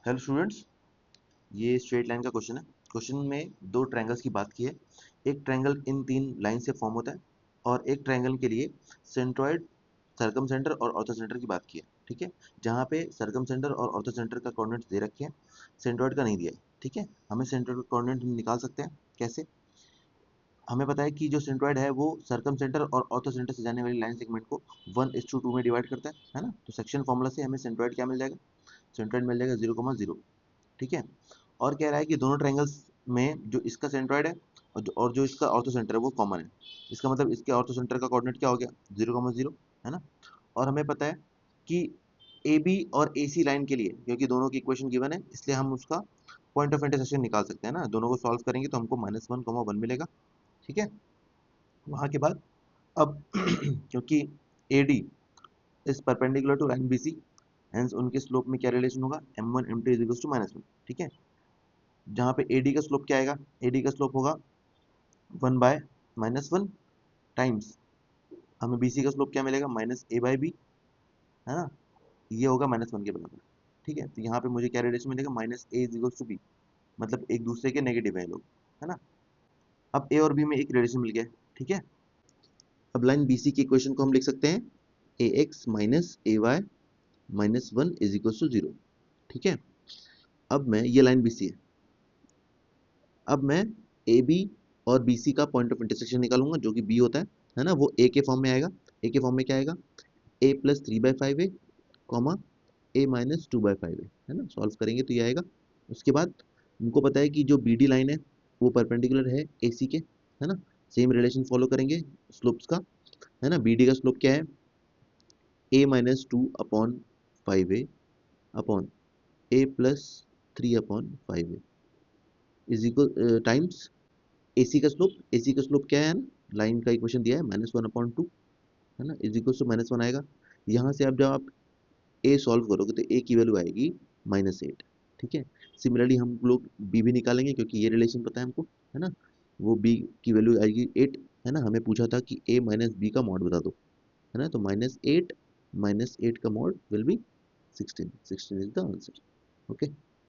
Hello students, ये straight line का question है। क्वेश्चन में दो ट्रायंगल्स की बात की है। एक ट्रायंगल इन तीन लाइन से फॉर्म होता है और एक ट्रायंगल के लिए सेंट्रॉइड, सर्कम सेंटर और ऑर्थो सेंटर की बात की है। ठीक है, जहाँ पे सर्कम सेंटर और ऑर्थो सेंटर का कोऑर्डिनेट्स दे रखे हैं, सेंट्रॉइड का नहीं दिया है। ठीक है, हमें सेंट्रॉइड का कोऑर्डिनेट निकाल सकते हैं। कैसे? हमें पता है कि जो सेंट्रॉइड है वो सर्कम सेंटर और ऑर्थो सेंटर से जाने वाली लाइन सेगमेंट को 1:2 में डिवाइड करता है ना। तो सेक्शन फॉर्मूला से हमें सेंट्रॉइड क्या मिल जाएगा? सेंट्रॉइड मिल जाएगा 0,0। ठीक है, और कह रहा है कि दोनों ट्रायंगल्स में जो इसका सेंट्रॉइड है और जो इसका ऑर्थो सेंटर है वो कॉमन है। इसका मतलब इसके ऑर्थो सेंटर का कोऑर्डिनेट क्या हो गया? 0,0, है ना। और हमें पता है कि ए बी और ए सी लाइन के लिए, क्योंकि दोनों की इक्वेशन गिवन है, इसलिए हम उसका पॉइंट ऑफ इंटरसेक्शन निकाल सकते हैं ना। दोनों को सॉल्व करेंगे तो हमको -1, 1 मिलेगा। ठीक है, वहाँ के बाद अब क्योंकि A D is perpendicular to line B C, hence उनके स्लोप में क्या रिलेशन होगा? m1 m2 = -1। ठीक है, जहाँ पे AD का स्लोप क्या आएगा? AD का स्लोप होगा 1/-1 टाइम्स, हमें BC का स्लोप क्या मिलेगा? -a/b, है ना। ये होगा -1 के बराबर। ठीक है, तो यहाँ पे मुझे क्या रिलेशन मिलेगा? -a = b, मतलब एक दूसरे के नेगेटिव है ये लोग, है ना। अब A और B में एक रिलेशन मिल गया है। ठीक है, अब लाइन BC की इक्वेशन को हम लिख सकते हैं ax - ay -1 = 0। ठीक है, अब मैं ये लाइन BC है, अब मैं ए बी और बी सी का पॉइंट ऑफ इंटरसेक्शन निकालूंगा जो कि बी होता है ना। वो ए के फॉर्म में आएगा। ए के फॉर्म में क्या आएगा? a+3/5a, कॉमा a-2/5a, है ना। सॉल्व करेंगे तो ये आएगा। उसके बाद हमको पता है कि जो बी डी लाइन है वो परपेंडिकुलर है ए सी के, है ना। सेम रिलेशन फॉलो करेंगे स्लोप्स का, है ना। बी डी का स्लोप क्या है? a-2/5a upon a+3/5a is equal times AC का स्लोप। एसी का स्लोप क्या है ना, लाइन का इक्वेशन दिया है -1/2, है ना, इज इक्वल टू -1 आएगा। यहाँ से अब जब आप ए सॉल्व करोगे तो ए की वैल्यू आएगी -8। ठीक है, सिमिलरली हम लोग बी भी निकालेंगे क्योंकि ये रिलेशन पता है हमको, है ना। वो बी की वैल्यू आएगी 8, है ना। हमें पूछा था कि a माइनस बी का मॉड बता दो, है ना। तो -8 - 8 का mod will be 16। 16 is the answer. Okay.